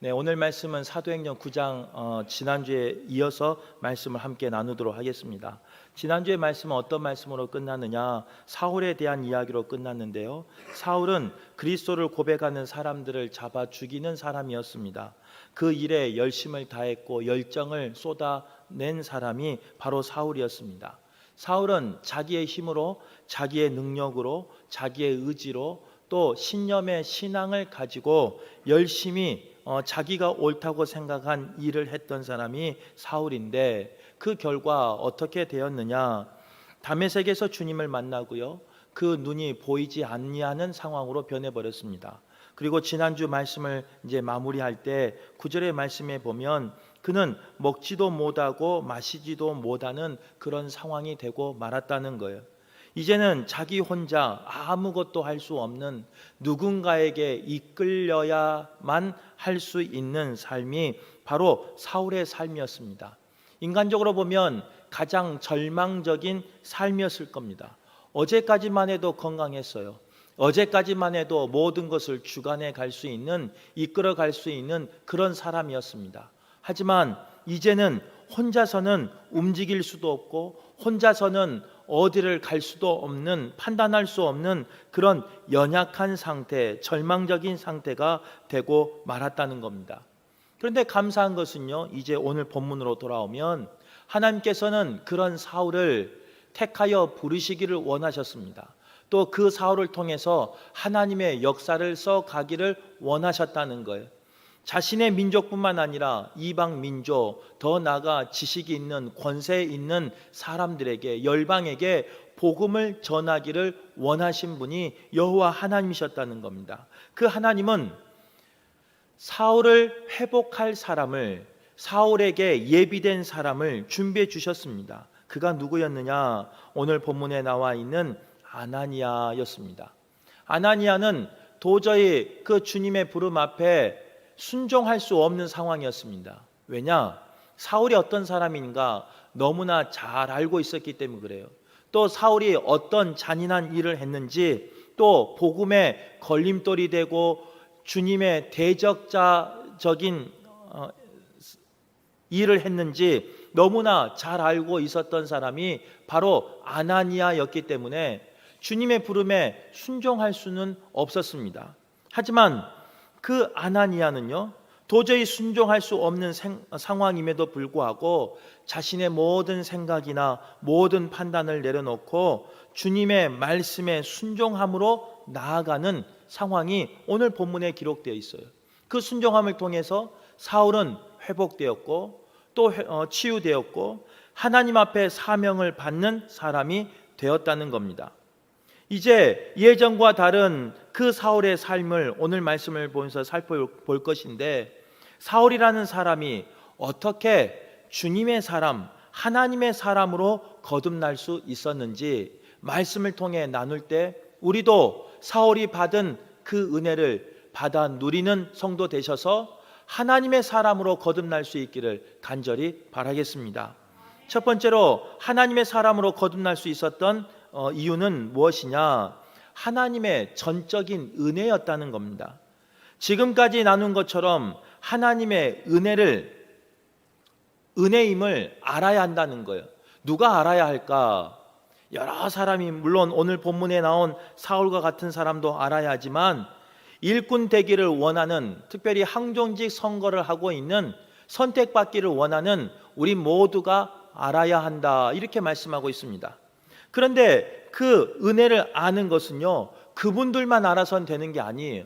네, 오늘 말씀은 사도행전 9장 지난주에 이어서 말씀을 함께 나누도록 하겠습니다. 지난주의 말씀은 어떤 말씀으로 끝났느냐? 사울에 대한 이야기로 끝났는데요. 사울은 그리스도를 고백하는 사람들을 잡아 죽이는 사람이었습니다. 그 일에 열심을 다했고 열정을 쏟아낸 사람이 바로 사울이었습니다. 사울은 자기의 힘으로, 자기의 능력으로, 자기의 의지로 또 신념의 신앙을 가지고 열심히 자기가 옳다고 생각한 일을 했던 사람이 사울인데, 그 결과 어떻게 되었느냐? 다메섹에서 주님을 만나고요, 그 눈이 보이지 아니하는 상황으로 변해버렸습니다. 그리고 지난주 말씀을 이제 마무리할 때 9절의 말씀에 보면 그는 먹지도 못하고 마시지도 못하는 그런 상황이 되고 말았다는 거예요. 이제는 자기 혼자 아무것도 할 수 없는, 누군가에게 이끌려야만 할 수 있는 삶이 바로 사울의 삶이었습니다. 인간적으로 보면 가장 절망적인 삶이었을 겁니다. 어제까지만 해도 건강했어요. 어제까지만 해도 모든 것을 주관해 갈 수 있는, 이끌어 갈 수 있는 그런 사람이었습니다. 하지만 이제는 혼자서는 움직일 수도 없고 혼자서는 어디를 갈 수도 없는, 판단할 수 없는 그런 연약한 상태, 절망적인 상태가 되고 말았다는 겁니다. 그런데 감사한 것은요, 이제 오늘 본문으로 돌아오면 하나님께서는 그런 사울을 택하여 부르시기를 원하셨습니다. 또 그 사울을 통해서 하나님의 역사를 써가기를 원하셨다는 거예요. 자신의 민족뿐만 아니라 이방 민족, 더 나아가 지식이 있는, 권세 있는 사람들에게, 열방에게 복음을 전하기를 원하신 분이 여호와 하나님이셨다는 겁니다. 그 하나님은 사울을 회복할 사람을, 사울에게 예비된 사람을 준비해 주셨습니다. 그가 누구였느냐? 오늘 본문에 나와 있는 아나니아였습니다. 아나니아는 도저히 그 주님의 부름 앞에 순종할 수 없는 상황이었습니다. 왜냐? 사울이 어떤 사람인가 너무나 잘 알고 있었기 때문에 그래요. 또 사울이 어떤 잔인한 일을 했는지, 또 복음의 걸림돌이 되고 주님의 대적자적인 일을 했는지 너무나 잘 알고 있었던 사람이 바로 아나니아였기 때문에 주님의 부름에 순종할 수는 없었습니다. 하지만 그 아나니아는요, 도저히 순종할 수 없는 상황임에도 불구하고 자신의 모든 생각이나 모든 판단을 내려놓고 주님의 말씀에 순종함으로 나아가는 상황이 오늘 본문에 기록되어 있어요. 그 순종함을 통해서 사울은 회복되었고 또 치유되었고 하나님 앞에 사명을 받는 사람이 되었다는 겁니다. 이제 예전과 다른 그 사울의 삶을 오늘 말씀을 보면서 살펴볼 것인데, 사울이라는 사람이 어떻게 주님의 사람, 하나님의 사람으로 거듭날 수 있었는지 말씀을 통해 나눌 때 우리도 사울이 받은 그 은혜를 받아 누리는 성도 되셔서 하나님의 사람으로 거듭날 수 있기를 간절히 바라겠습니다. 첫 번째로 하나님의 사람으로 거듭날 수 있었던 이유는 무엇이냐? 하나님의 전적인 은혜였다는 겁니다. 지금까지 나눈 것처럼 하나님의 은혜임을 알아야 한다는 거예요. 누가 알아야 할까? 여러 사람이, 물론 오늘 본문에 나온 사울과 같은 사람도 알아야 하지만 일꾼 되기를 원하는, 특별히 항종직 선거를 하고 있는, 선택받기를 원하는 우리 모두가 알아야 한다, 이렇게 말씀하고 있습니다. 그런데 그 은혜를 아는 것은요, 그분들만 알아서는 되는 게 아니에요.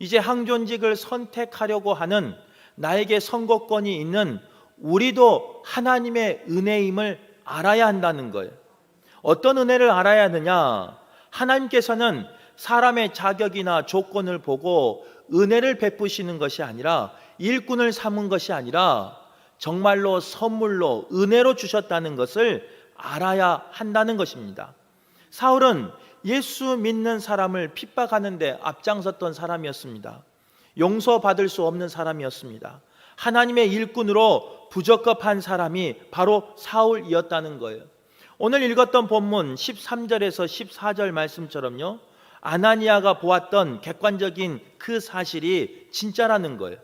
이제 항존직을 선택하려고 하는, 나에게 선거권이 있는 우리도 하나님의 은혜임을 알아야 한다는 거예요. 어떤 은혜를 알아야 하느냐? 하나님께서는 사람의 자격이나 조건을 보고 은혜를 베푸시는 것이 아니라, 일꾼을 삼은 것이 아니라 정말로 선물로 은혜로 주셨다는 것을 알아야 한다는 것입니다. 사울은 예수 믿는 사람을 핍박하는 데 앞장섰던 사람이었습니다. 용서받을 수 없는 사람이었습니다. 하나님의 일꾼으로 부적합한 사람이 바로 사울이었다는 거예요. 오늘 읽었던 본문 13절에서 14절 말씀처럼요, 아나니아가 보았던 객관적인 그 사실이 진짜라는 거예요.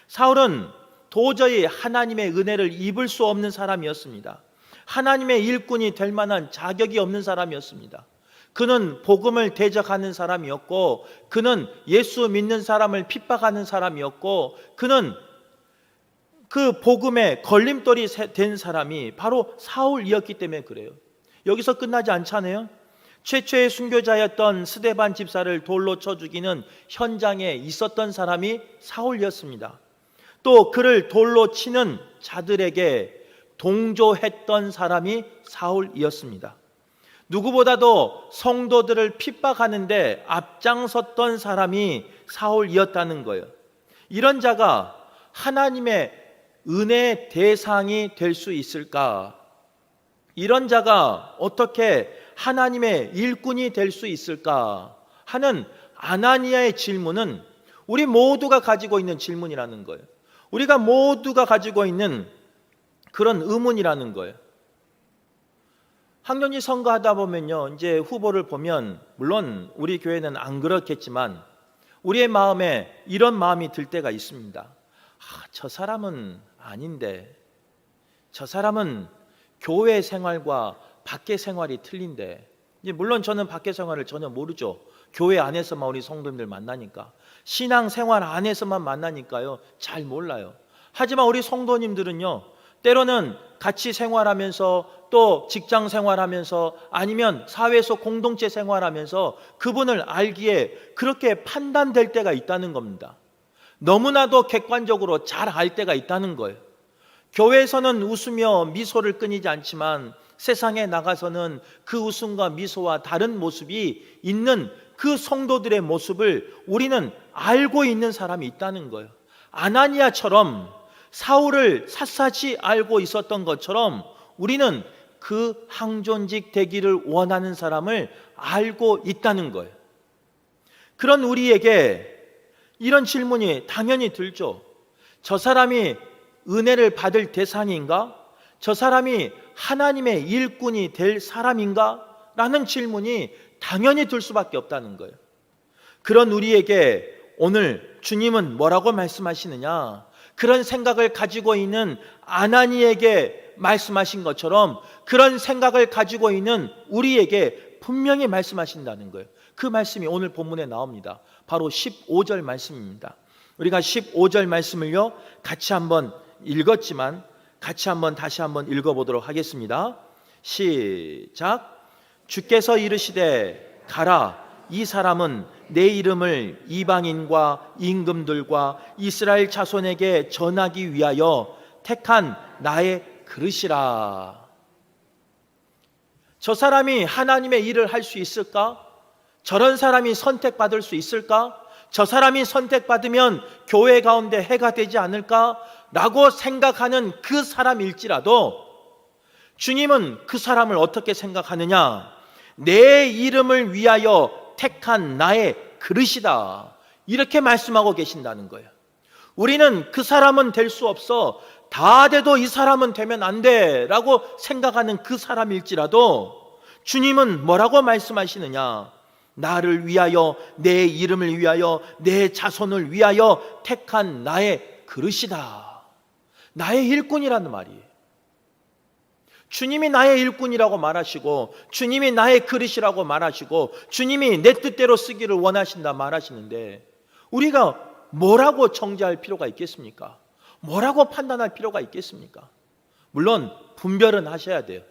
사울은 도저히 하나님의 은혜를 입을 수 없는 사람이었습니다. 하나님의 일꾼이 될 만한 자격이 없는 사람이었습니다. 그는 복음을 대적하는 사람이었고, 그는 예수 믿는 사람을 핍박하는 사람이었고, 그는 그 복음에 걸림돌이 된 사람이 바로 사울이었기 때문에 그래요. 여기서 끝나지 않잖아요. 최초의 순교자였던 스데반 집사를 돌로 쳐 죽이는 현장에 있었던 사람이 사울이었습니다. 또 그를 돌로 치는 자들에게 동조했던 사람이 사울이었습니다. 누구보다도 성도들을 핍박하는데 앞장섰던 사람이 사울이었다는 거예요. 이런 자가 하나님의 은혜의 대상이 될 수 있을까? 이런 자가 어떻게 하나님의 일꾼이 될 수 있을까? 하는 아나니아의 질문은 우리 모두가 가지고 있는 질문이라는 거예요. 우리가 모두가 가지고 있는 그런 의문이라는 거예요. 학년이 선거하다 보면요, 이제 후보를 보면 물론 우리 교회는 안 그렇겠지만 우리의 마음에 이런 마음이 들 때가 있습니다. 저 사람은 아닌데, 저 사람은 교회 생활과 밖의 생활이 틀린데. 이제 물론 저는 밖의 생활을 전혀 모르죠. 교회 안에서만 우리 성도님들 만나니까, 신앙 생활 안에서만 만나니까요, 잘 몰라요. 하지만 우리 성도님들은요, 때로는 같이 생활하면서 또 직장 생활하면서 아니면 사회에서 공동체 생활하면서 그분을 알기에 그렇게 판단될 때가 있다는 겁니다. 너무나도 객관적으로 잘 알 때가 있다는 거예요. 교회에서는 웃으며 미소를 끊이지 않지만 세상에 나가서는 그 웃음과 미소와 다른 모습이 있는 그 성도들의 모습을 우리는 알고 있는 사람이 있다는 거예요. 아나니아처럼 사울을 샅샅이 알고 있었던 것처럼 우리는 그 항존직 되기를 원하는 사람을 알고 있다는 거예요. 그런 우리에게 이런 질문이 당연히 들죠. 저 사람이 은혜를 받을 대상인가? 저 사람이 하나님의 일꾼이 될 사람인가? 라는 질문이 당연히 들 수밖에 없다는 거예요. 그런 우리에게 오늘 주님은 뭐라고 말씀하시느냐? 그런 생각을 가지고 있는 아나니에게 말씀하신 것처럼 그런 생각을 가지고 있는 우리에게 분명히 말씀하신다는 거예요. 그 말씀이 오늘 본문에 나옵니다. 바로 15절 말씀입니다. 우리가 15절 말씀을요, 같이 한번 읽었지만 같이 한번 다시 한번 읽어보도록 하겠습니다. 시작. 주께서 이르시되 가라, 이 사람은 내 이름을 이방인과 임금들과 이스라엘 자손에게 전하기 위하여 택한 나의 그릇이라. 저 사람이 하나님의 일을 할 수 있을까? 저런 사람이 선택받을 수 있을까? 저 사람이 선택받으면 교회 가운데 해가 되지 않을까? 라고 생각하는 그 사람일지라도 주님은 그 사람을 어떻게 생각하느냐? 내 이름을 위하여 택한 나의 그릇이다, 이렇게 말씀하고 계신다는 거예요. 우리는 그 사람은 될 수 없어, 다 돼도 이 사람은 되면 안 돼 라고 생각하는 그 사람일지라도 주님은 뭐라고 말씀하시느냐? 나를 위하여, 내 이름을 위하여, 내 자손을 위하여 택한 나의 그릇이다, 나의 일꾼이라는 말이에요. 주님이 나의 일꾼이라고 말하시고 주님이 나의 그릇이라고 말하시고 주님이 내 뜻대로 쓰기를 원하신다 말하시는데 우리가 뭐라고 정죄할 필요가 있겠습니까? 뭐라고 판단할 필요가 있겠습니까? 물론 분별은 하셔야 돼요.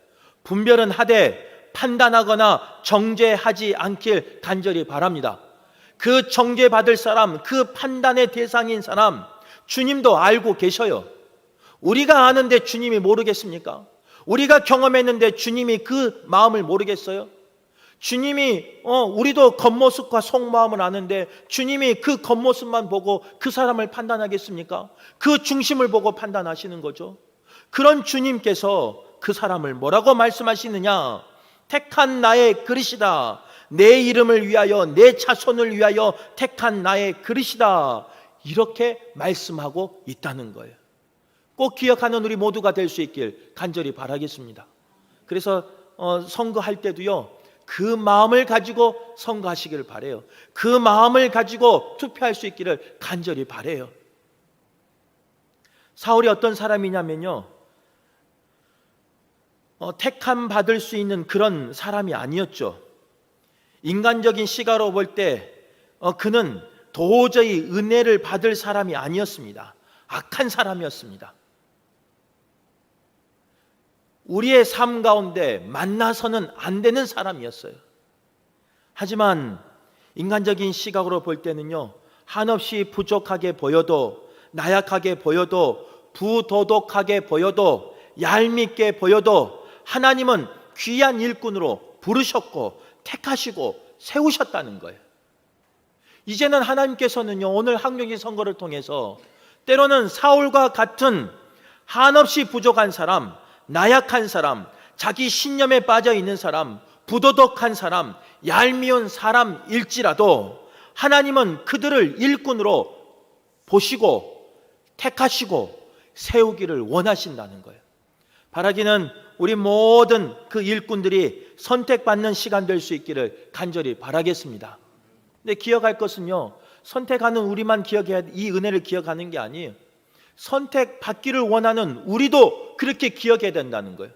분별은 하되 판단하거나 정죄하지 않길 간절히 바랍니다. 그 정죄받을 사람, 그 판단의 대상인 사람 주님도 알고 계셔요. 우리가 아는데 주님이 모르겠습니까? 우리가 경험했는데 주님이 그 마음을 모르겠어요? 주님이 우리도 겉모습과 속마음을 아는데 주님이 그 겉모습만 보고 그 사람을 판단하겠습니까? 그 중심을 보고 판단하시는 거죠. 그런 주님께서 그 사람을 뭐라고 말씀하시느냐? 택한 나의 그릇이다, 내 이름을 위하여, 내 자손을 위하여 택한 나의 그릇이다, 이렇게 말씀하고 있다는 거예요. 꼭 기억하는 우리 모두가 될 수 있길 간절히 바라겠습니다. 그래서 선거할 때도요, 그 마음을 가지고 선거하시길 바라요. 그 마음을 가지고 투표할 수 있기를 간절히 바라요. 사울이 어떤 사람이냐면요, 택함 받을 수 있는 그런 사람이 아니었죠. 인간적인 시각으로 볼 때 그는 도저히 은혜를 받을 사람이 아니었습니다. 악한 사람이었습니다. 우리의 삶 가운데 만나서는 안 되는 사람이었어요. 하지만 인간적인 시각으로 볼 때는요, 한없이 부족하게 보여도, 나약하게 보여도, 부도덕하게 보여도, 얄밉게 보여도 하나님은 귀한 일꾼으로 부르셨고 택하시고 세우셨다는 거예요. 이제는 하나님께서는요, 오늘 항명의 선거를 통해서 때로는 사울과 같은 한없이 부족한 사람, 나약한 사람, 자기 신념에 빠져 있는 사람, 부도덕한 사람, 얄미운 사람일지라도 하나님은 그들을 일꾼으로 보시고 택하시고 세우기를 원하신다는 거예요. 바라기는 우리 모든 그 일꾼들이 선택받는 시간 될 수 있기를 간절히 바라겠습니다. 근데 기억할 것은요, 선택하는 우리만 기억해야, 이 은혜를 기억하는 게 아니에요. 선택받기를 원하는 우리도 그렇게 기억해야 된다는 거예요.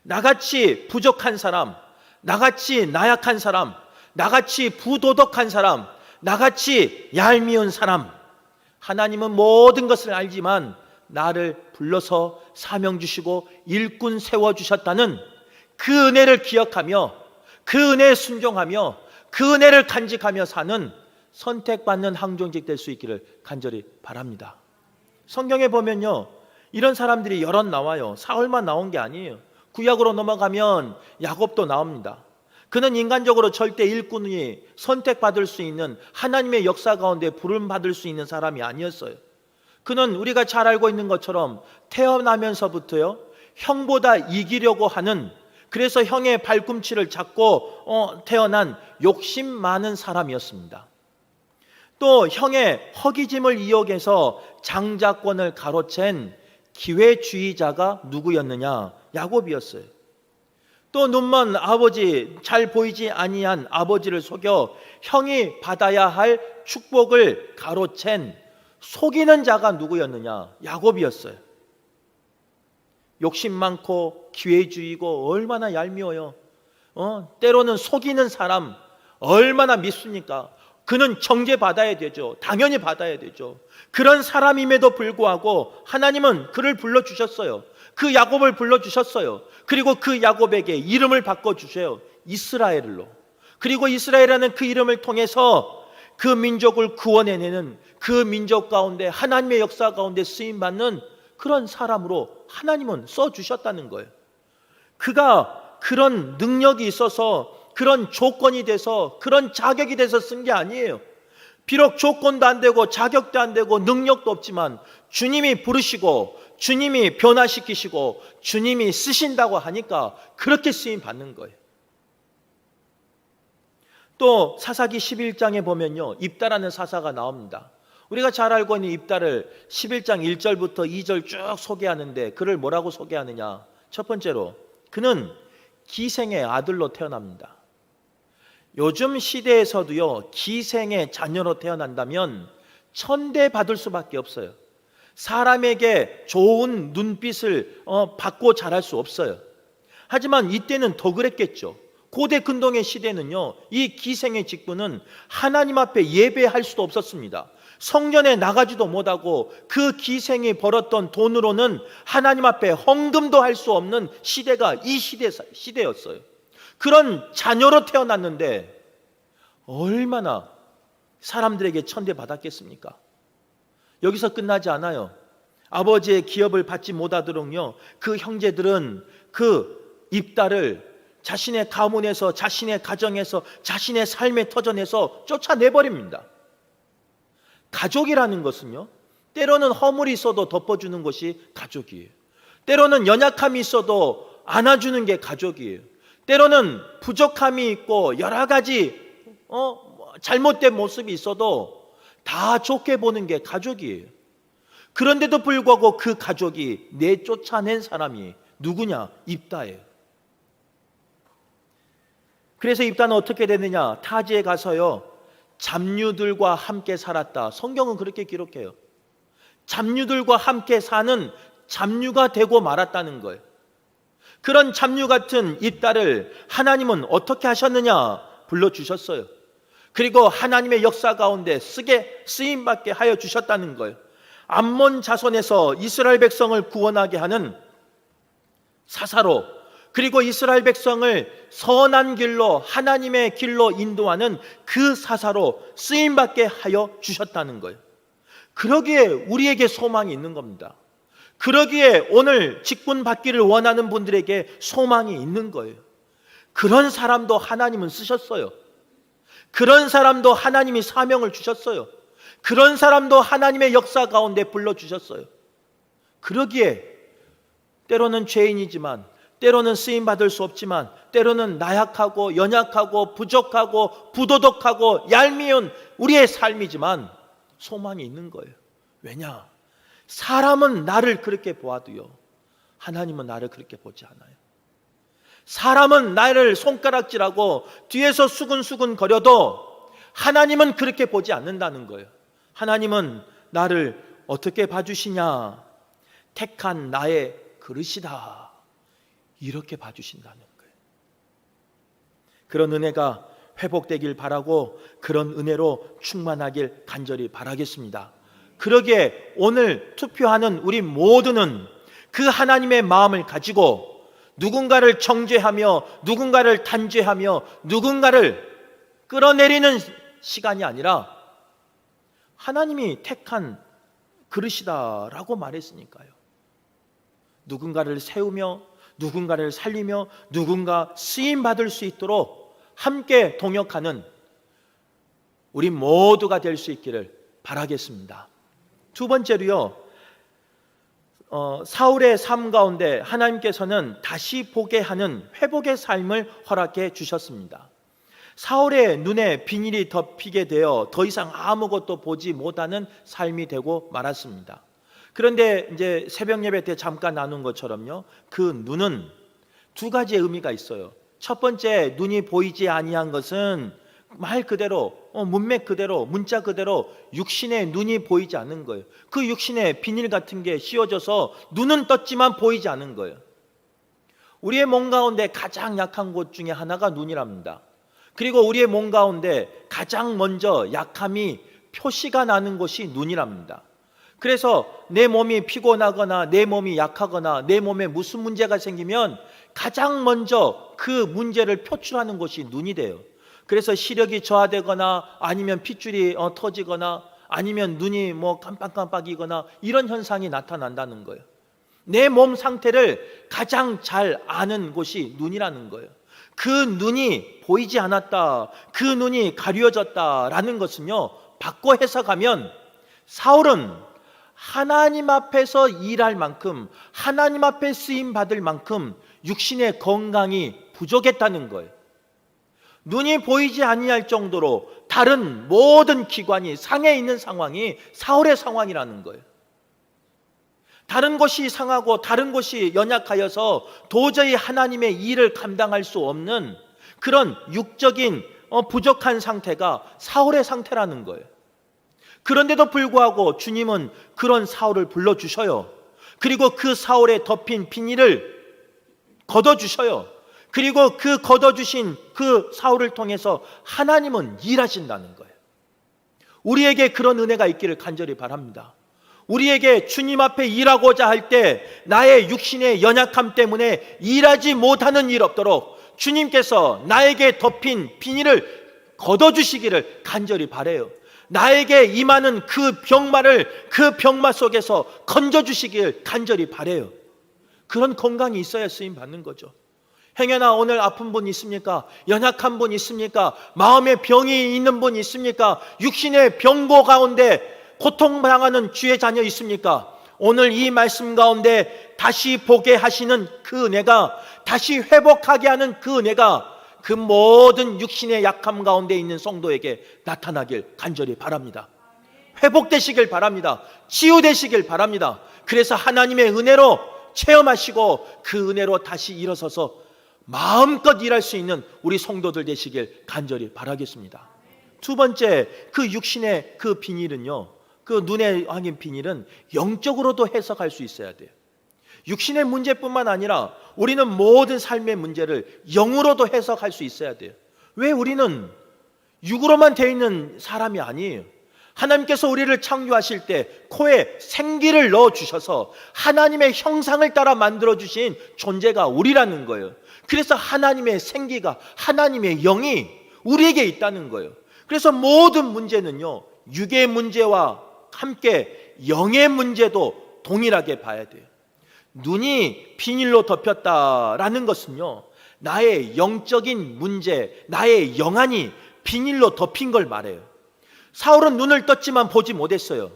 나같이 부족한 사람, 나같이 나약한 사람, 나같이 부도덕한 사람, 나같이 얄미운 사람, 하나님은 모든 것을 알지만 나를 불러서 사명 주시고 일꾼 세워주셨다는 그 은혜를 기억하며 그 은혜에 순종하며 그 은혜를 간직하며 사는 선택받는 항종직 될 수 있기를 간절히 바랍니다. 성경에 보면요, 이런 사람들이 여럿 나와요. 사울만 나온 게 아니에요. 구약으로 넘어가면 야곱도 나옵니다. 그는 인간적으로 절대 일꾼이 선택받을 수 있는 하나님의 역사 가운데 부름받을 수 있는 사람이 아니었어요. 그는 우리가 잘 알고 있는 것처럼 태어나면서부터요, 형보다 이기려고 하는, 그래서 형의 발꿈치를 잡고 태어난 욕심 많은 사람이었습니다. 또 형의 허기짐을 이용해서 장자권을 가로챈 기회주의자가 누구였느냐? 야곱이었어요. 또 눈먼 아버지, 잘 보이지 아니한 아버지를 속여 형이 받아야 할 축복을 가로챈 속이는 자가 누구였느냐? 야곱이었어요. 욕심 많고 기회주의고 얼마나 얄미워요. 때로는 속이는 사람 얼마나 밉습니까? 그는 정죄받아야 되죠. 당연히 받아야 되죠. 그런 사람임에도 불구하고 하나님은 그를 불러주셨어요. 그 야곱을 불러주셨어요. 그리고 그 야곱에게 이름을 바꿔주세요. 이스라엘로. 그리고 이스라엘이라는 그 이름을 통해서 그 민족을 구원해내는, 그 민족 가운데 하나님의 역사 가운데 쓰임받는 그런 사람으로 하나님은 써주셨다는 거예요. 그가 그런 능력이 있어서, 그런 조건이 돼서, 그런 자격이 돼서 쓴 게 아니에요. 비록 조건도 안 되고 자격도 안 되고 능력도 없지만 주님이 부르시고 주님이 변화시키시고 주님이 쓰신다고 하니까 그렇게 쓰임 받는 거예요. 또 사사기 11장에 보면요, 입다라는 사사가 나옵니다. 우리가 잘 알고 있는 입다를 11장 1절부터 2절 쭉 소개하는데 그를 뭐라고 소개하느냐? 첫 번째로 그는 기생의 아들로 태어납니다. 요즘 시대에서도요, 기생의 자녀로 태어난다면 천대받을 수밖에 없어요. 사람에게 좋은 눈빛을 받고 자랄 수 없어요. 하지만 이때는 더 그랬겠죠. 고대 근동의 시대는요, 이 기생의 직분은 하나님 앞에 예배할 수도 없었습니다. 성전에 나가지도 못하고 그 기생이 벌었던 돈으로는 하나님 앞에 헌금도 할 수 없는 시대가 이 시대였어요. 그런 자녀로 태어났는데 얼마나 사람들에게 천대받았겠습니까? 여기서 끝나지 않아요. 아버지의 기업을 받지 못하도록요, 그 형제들은 그 입다를 자신의 가문에서, 자신의 가정에서, 자신의 삶의 터전에서 쫓아내버립니다. 가족이라는 것은요, 때로는 허물이 있어도 덮어주는 것이 가족이에요. 때로는 연약함이 있어도 안아주는 게 가족이에요. 때로는 부족함이 있고 여러 가지 잘못된 모습이 있어도 다 좋게 보는 게 가족이에요. 그런데도 불구하고 그 가족이 내쫓아낸 사람이 누구냐? 입다예요. 그래서 입다는 어떻게 되느냐? 타지에 가서요, 잡류들과 함께 살았다. 성경은 그렇게 기록해요. 잡류들과 함께 사는 잡류가 되고 말았다는 거예요. 그런 잡류 같은 이 딸을 하나님은 어떻게 하셨느냐? 불러주셨어요. 그리고 하나님의 역사 가운데 쓰임받게 하여 주셨다는 거예요. 암몬 자손에서 이스라엘 백성을 구원하게 하는 사사로, 그리고 이스라엘 백성을 선한 길로, 하나님의 길로 인도하는 그 사사로 쓰임받게 하여 주셨다는 거예요. 그러기에 우리에게 소망이 있는 겁니다. 그러기에 오늘 직분 받기를 원하는 분들에게 소망이 있는 거예요. 그런 사람도 하나님은 쓰셨어요. 그런 사람도 하나님이 사명을 주셨어요. 그런 사람도 하나님의 역사 가운데 불러주셨어요. 그러기에 때로는 죄인이지만, 때로는 쓰임받을 수 없지만, 때로는 나약하고 연약하고 부족하고 부도덕하고 얄미운 우리의 삶이지만 소망이 있는 거예요. 왜냐? 사람은 나를 그렇게 보아도요, 하나님은 나를 그렇게 보지 않아요. 사람은 나를 손가락질하고 뒤에서 수근수근 거려도 하나님은 그렇게 보지 않는다는 거예요. 하나님은 나를 어떻게 봐주시냐? 택한 나의 그릇이다, 이렇게 봐주신다는 거예요. 그런 은혜가 회복되길 바라고, 그런 은혜로 충만하길 간절히 바라겠습니다. 그러기에 오늘 투표하는 우리 모두는 그 하나님의 마음을 가지고 누군가를 정죄하며 누군가를 단죄하며 누군가를 끌어내리는 시간이 아니라 하나님이 택한 그릇이다라고 말했으니까요. 누군가를 세우며 누군가를 살리며 누군가 쓰임받을 수 있도록 함께 동역하는 우리 모두가 될 수 있기를 바라겠습니다. 두 번째로요, 사울의 삶 가운데 하나님께서는 다시 보게 하는 회복의 삶을 허락해 주셨습니다. 사울의 눈에 비닐이 덮이게 되어 더 이상 아무것도 보지 못하는 삶이 되고 말았습니다. 그런데 이제 새벽 예배 때 잠깐 나눈 것처럼요, 그 눈은 두 가지의 의미가 있어요. 첫 번째, 눈이 보이지 아니한 것은 말 그대로, 문맥 그대로, 문자 그대로 육신의 눈이 보이지 않는 거예요. 그 육신에 비닐 같은 게 씌워져서 눈은 떴지만 보이지 않는 거예요. 우리의 몸 가운데 가장 약한 곳 중에 하나가 눈이랍니다. 그리고 우리의 몸 가운데 가장 먼저 약함이 표시가 나는 곳이 눈이랍니다. 그래서 내 몸이 피곤하거나 내 몸이 약하거나 내 몸에 무슨 문제가 생기면 가장 먼저 그 문제를 표출하는 곳이 눈이 돼요. 그래서 시력이 저하되거나 아니면 핏줄이 터지거나 아니면 눈이 깜빡깜빡이거나 이런 현상이 나타난다는 거예요. 내 몸 상태를 가장 잘 아는 곳이 눈이라는 거예요. 그 눈이 보이지 않았다, 그 눈이 가려졌다라는 것은요, 바꿔 해석하면 사울은 하나님 앞에서 일할 만큼, 하나님 앞에 쓰임 받을 만큼 육신의 건강이 부족했다는 거예요. 눈이 보이지 아니할 정도로 다른 모든 기관이 상해 있는 상황이 사울의 상황이라는 거예요. 다른 것이 상하고 다른 것이 연약하여서 도저히 하나님의 일을 감당할 수 없는 그런 육적인 부족한 상태가 사울의 상태라는 거예요. 그런데도 불구하고 주님은 그런 사울을 불러주셔요. 그리고 그 사울에 덮인 비닐을 걷어주셔요. 그리고 그 걷어주신 그 사울을 통해서 하나님은 일하신다는 거예요. 우리에게 그런 은혜가 있기를 간절히 바랍니다. 우리에게 주님 앞에 일하고자 할 때 나의 육신의 연약함 때문에 일하지 못하는 일 없도록 주님께서 나에게 덮인 비닐을 걷어주시기를 간절히 바라요. 나에게 임하는 그 병마를 그 병마 속에서 건져주시길 간절히 바라요. 그런 건강이 있어야 쓰임 받는 거죠. 행여나 오늘 아픈 분 있습니까? 연약한 분 있습니까? 마음의 병이 있는 분 있습니까? 육신의 병고 가운데 고통당하는 주의 자녀 있습니까? 오늘 이 말씀 가운데 다시 보게 하시는 그 은혜가, 다시 회복하게 하는 그 은혜가 그 모든 육신의 약함 가운데 있는 성도에게 나타나길 간절히 바랍니다. 회복되시길 바랍니다. 치유되시길 바랍니다. 그래서 하나님의 은혜로 체험하시고 그 은혜로 다시 일어서서 마음껏 일할 수 있는 우리 성도들 되시길 간절히 바라겠습니다. 두 번째, 그 육신의 그 비닐은요, 그 눈에 확인 비닐은 영적으로도 해석할 수 있어야 돼요. 육신의 문제뿐만 아니라 우리는 모든 삶의 문제를 영으로도 해석할 수 있어야 돼요. 왜? 우리는 육으로만 되어 있는 사람이 아니에요. 하나님께서 우리를 창조하실 때 코에 생기를 넣어주셔서 하나님의 형상을 따라 만들어주신 존재가 우리라는 거예요. 그래서 하나님의 생기가, 하나님의 영이 우리에게 있다는 거예요. 그래서 모든 문제는요, 육의 문제와 함께 영의 문제도 동일하게 봐야 돼요. 눈이 비닐로 덮였다라는 것은요, 나의 영적인 문제, 나의 영안이 비닐로 덮인 걸 말해요. 사울은 눈을 떴지만 보지 못했어요.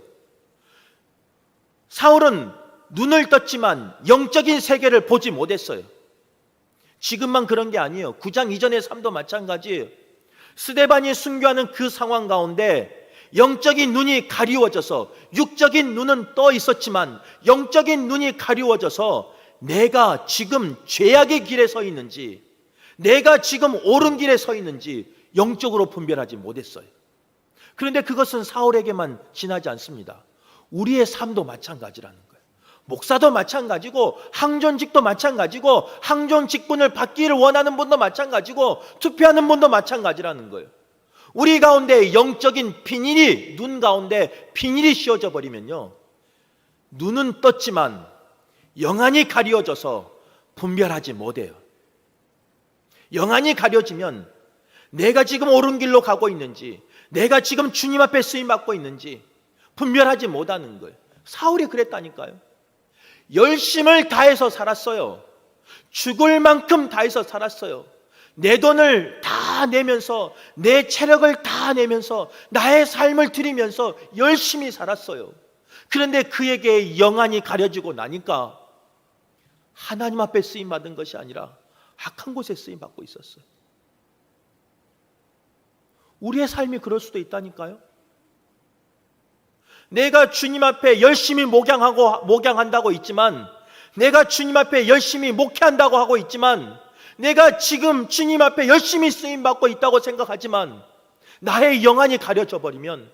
사울은 눈을 떴지만 영적인 세계를 보지 못했어요. 지금만 그런 게 아니에요. 9장 이전의 삶도 마찬가지예요. 스데반이 순교하는 그 상황 가운데 영적인 눈이 가리워져서, 육적인 눈은 떠 있었지만 영적인 눈이 가리워져서 내가 지금 죄악의 길에 서 있는지, 내가 지금 옳은 길에 서 있는지 영적으로 분별하지 못했어요. 그런데 그것은 사울에게만 지나지 않습니다. 우리의 삶도 마찬가지라는 거예요. 목사도 마찬가지고, 항존직도 마찬가지고, 항존 직분을 받기를 원하는 분도 마찬가지고, 투표하는 분도 마찬가지라는 거예요. 우리 가운데 영적인 비닐이, 눈 가운데 비닐이 씌워져 버리면요, 눈은 떴지만 영안이 가려져서 분별하지 못해요. 영안이 가려지면 내가 지금 옳은 길로 가고 있는지, 내가 지금 주님 앞에 쓰임받고 있는지 분별하지 못하는 거예요. 사울이 그랬다니까요. 열심을 다해서 살았어요. 죽을 만큼 다해서 살았어요. 내 돈을 다 내면서, 내 체력을 다 내면서, 나의 삶을 드리면서 열심히 살았어요. 그런데 그에게 영안이 가려지고 나니까 하나님 앞에 쓰임받은 것이 아니라 악한 곳에 쓰임받고 있었어요. 우리의 삶이 그럴 수도 있다니까요. 내가 주님 앞에 열심히 목양한다고 있지만, 내가 주님 앞에 열심히 목회한다고 하고 있지만, 내가 지금 주님 앞에 열심히 쓰임받고 있다고 생각하지만 나의 영안이 가려져 버리면,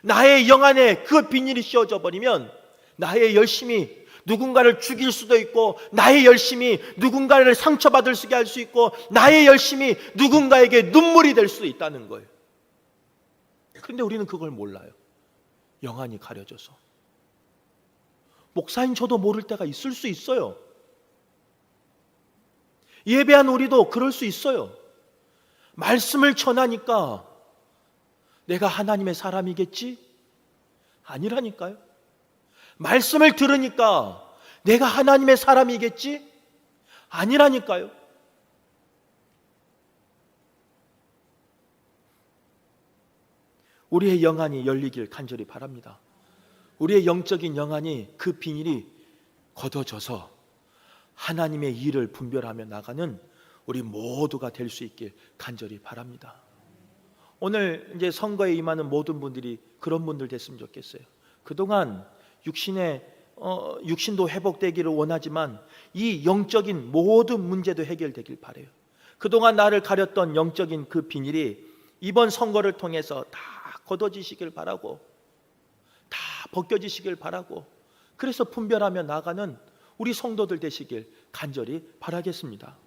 나의 영안에 그 비닐이 씌워져 버리면 나의 열심이 누군가를 죽일 수도 있고, 나의 열심이 누군가를 상처받을 수 할 수 있고, 나의 열심이 누군가에게 눈물이 될 수도 있다는 거예요. 그런데 우리는 그걸 몰라요. 영안이 가려져서. 목사인 저도 모를 때가 있을 수 있어요. 예배한 우리도 그럴 수 있어요. 말씀을 전하니까 내가 하나님의 사람이겠지? 아니라니까요. 말씀을 들으니까 내가 하나님의 사람이겠지? 아니라니까요. 우리의 영안이 열리길 간절히 바랍니다. 우리의 영적인 영안이, 그 비닐이 걷어져서 하나님의 일을 분별하며 나가는 우리 모두가 될 수 있길 간절히 바랍니다. 오늘 이제 선거에 임하는 모든 분들이 그런 분들 됐으면 좋겠어요. 그동안 육신도 회복되기를 원하지만 이 영적인 모든 문제도 해결되길 바라요. 그동안 나를 가렸던 영적인 그 비닐이 이번 선거를 통해서 다 걷어지시길 바라고, 다 벗겨지시길 바라고, 그래서 분별하며 나가는 우리 성도들 되시길 간절히 바라겠습니다.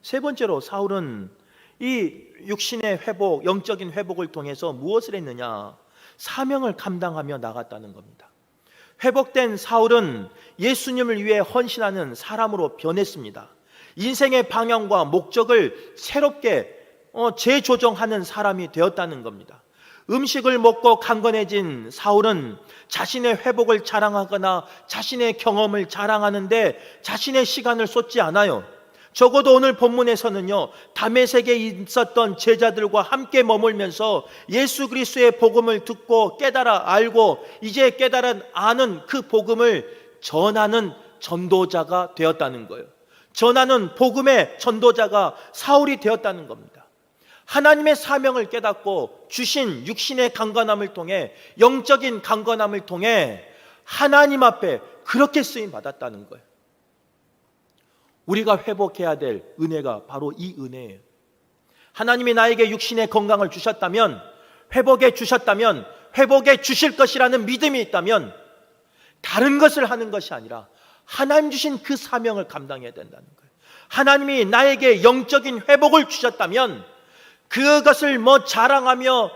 세 번째로 사울은 이 육신의 회복, 영적인 회복을 통해서 무엇을 했느냐? 사명을 감당하며 나갔다는 겁니다. 회복된 사울은 예수님을 위해 헌신하는 사람으로 변했습니다. 인생의 방향과 목적을 새롭게 재조정하는 사람이 되었다는 겁니다. 음식을 먹고 강건해진 사울은 자신의 회복을 자랑하거나 자신의 경험을 자랑하는데 자신의 시간을 쏟지 않아요. 적어도 오늘 본문에서는요, 다메섹에 있었던 제자들과 함께 머물면서 예수 그리스도의 복음을 듣고 깨달아 알고 이제 깨달아 아는 그 복음을 전하는 전도자가 되었다는 거예요. 전하는 복음의 전도자가 사울이 되었다는 겁니다. 하나님의 사명을 깨닫고 주신 육신의 강건함을 통해, 영적인 강건함을 통해 하나님 앞에 그렇게 쓰임 받았다는 거예요. 우리가 회복해야 될 은혜가 바로 이 은혜예요. 하나님이 나에게 육신의 건강을 주셨다면, 회복해 주셨다면 회복해 주실 것이라는 믿음이 있다면 다른 것을 하는 것이 아니라 하나님 주신 그 사명을 감당해야 된다는 거예요. 하나님이 나에게 영적인 회복을 주셨다면 그것을 자랑하며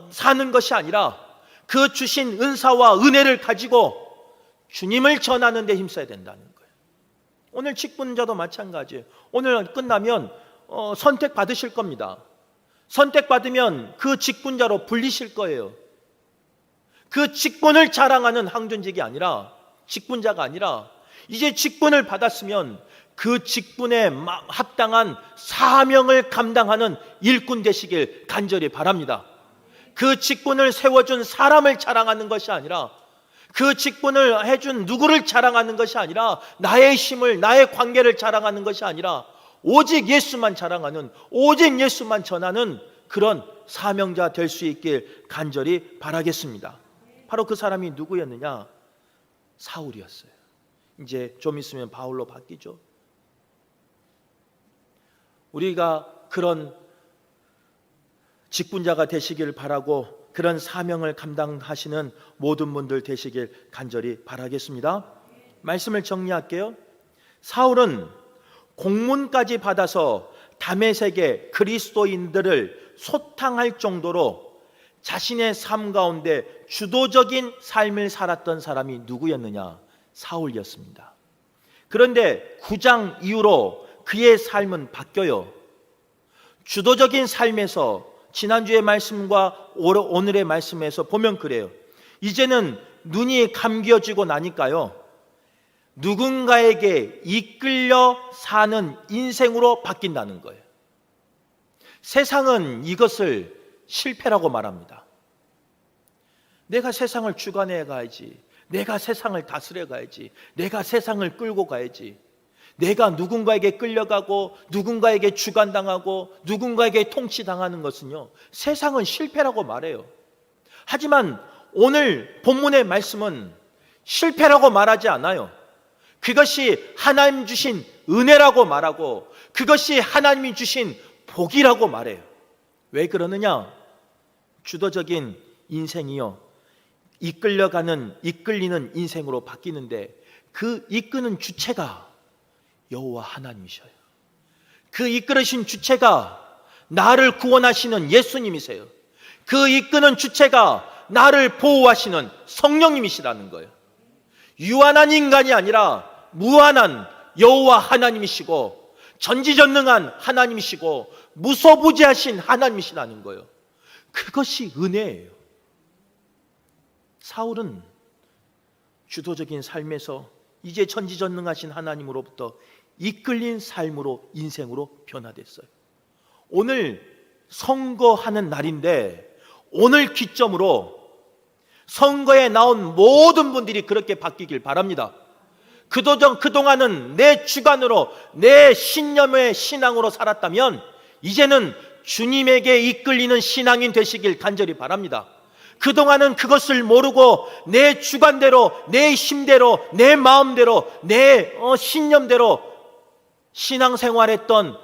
사는 것이 아니라 그 주신 은사와 은혜를 가지고 주님을 전하는 데 힘써야 된다는 거예요. 오늘 직분자도 마찬가지예요. 오늘 끝나면 선택받으실 겁니다. 선택받으면 그 직분자로 불리실 거예요. 그 직분을 자랑하는 항존직이 아니라, 직분자가 아니라, 이제 직분을 받았으면 그 직분에 합당한 사명을 감당하는 일꾼 되시길 간절히 바랍니다. 그 직분을 세워준 사람을 자랑하는 것이 아니라, 그 직분을 해준 누구를 자랑하는 것이 아니라, 나의 힘을, 나의 관계를 자랑하는 것이 아니라 오직 예수만 자랑하는, 오직 예수만 전하는 그런 사명자 될 수 있길 간절히 바라겠습니다. 바로 그 사람이 누구였느냐? 사울이었어요. 이제 좀 있으면 바울로 바뀌죠. 우리가 그런 직분자가 되시길 바라고 그런 사명을 감당하시는 모든 분들 되시길 간절히 바라겠습니다. 말씀을 정리할게요. 사울은 공문까지 받아서 다메섹의 그리스도인들을 소탕할 정도로 자신의 삶 가운데 주도적인 삶을 살았던 사람이 누구였느냐? 사울이었습니다. 그런데 9장 이후로 그의 삶은 바뀌어요. 주도적인 삶에서 지난주의 말씀과 오늘의 말씀에서 보면 그래요. 이제는 눈이 감겨지고 나니까요, 누군가에게 이끌려 사는 인생으로 바뀐다는 거예요. 세상은 이것을 실패라고 말합니다. 내가 세상을 주관해 가야지, 내가 세상을 다스려 가야지, 내가 세상을 끌고 가야지, 내가 누군가에게 끌려가고 누군가에게 주관당하고 누군가에게 통치당하는 것은요, 세상은 실패라고 말해요. 하지만 오늘 본문의 말씀은 실패라고 말하지 않아요. 그것이 하나님 주신 은혜라고 말하고 그것이 하나님이 주신 복이라고 말해요. 왜 그러느냐? 주도적인 인생이요, 이끌리는 인생으로 바뀌는데 그 이끄는 주체가 여호와 하나님이셔요. 그 이끌으신 주체가 나를 구원하시는 예수님이세요. 그 이끄는 주체가 나를 보호하시는 성령님이시라는 거예요. 유한한 인간이 아니라 무한한 여호와 하나님이시고 전지전능한 하나님이시고 무소부지하신 하나님이시라는 거예요. 그것이 은혜예요. 사울은 주도적인 삶에서 이제 전지전능하신 하나님으로부터 이끌린 삶으로, 인생으로 변화됐어요. 오늘 선거하는 날인데 오늘 기점으로 선거에 나온 모든 분들이 그렇게 바뀌길 바랍니다. 그동안은 내 주관으로, 내 신념의 신앙으로 살았다면 이제는 주님에게 이끌리는 신앙인 되시길 간절히 바랍니다. 그동안은 그것을 모르고 내 주관대로, 내 힘대로, 내 마음대로, 내 신념대로 신앙생활했던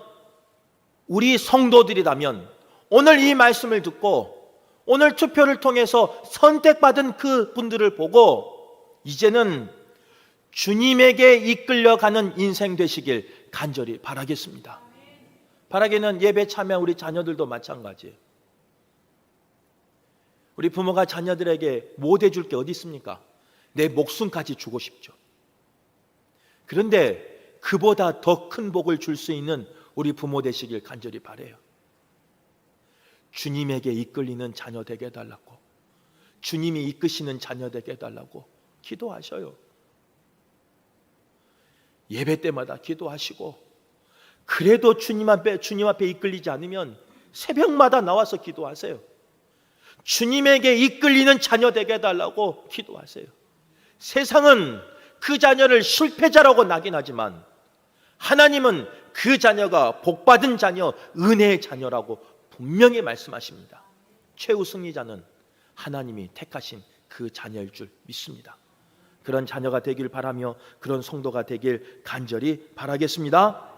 우리 성도들이라면 오늘 이 말씀을 듣고 오늘 투표를 통해서 선택받은 그 분들을 보고 이제는 주님에게 이끌려가는 인생 되시길 간절히 바라겠습니다. 바라기는 예배 참여한 우리 자녀들도 마찬가지예요. 우리 부모가 자녀들에게 못 해줄 게 어디 있습니까? 내 목숨까지 주고 싶죠. 그런데 그보다 더 큰 복을 줄 수 있는 우리 부모 되시길 간절히 바라요. 주님에게 이끌리는 자녀 되게 해달라고, 주님이 이끄시는 자녀 되게 해달라고 기도하셔요. 예배 때마다 기도하시고, 그래도 주님 앞에 이끌리지 않으면 새벽마다 나와서 기도하세요. 주님에게 이끌리는 자녀 되게 해달라고 기도하세요. 세상은 그 자녀를 실패자라고 낙인하지만 하나님은 그 자녀가 복받은 자녀, 은혜의 자녀라고 분명히 말씀하십니다. 최후 승리자는 하나님이 택하신 그 자녀일 줄 믿습니다. 그런 자녀가 되길 바라며 그런 성도가 되길 간절히 바라겠습니다.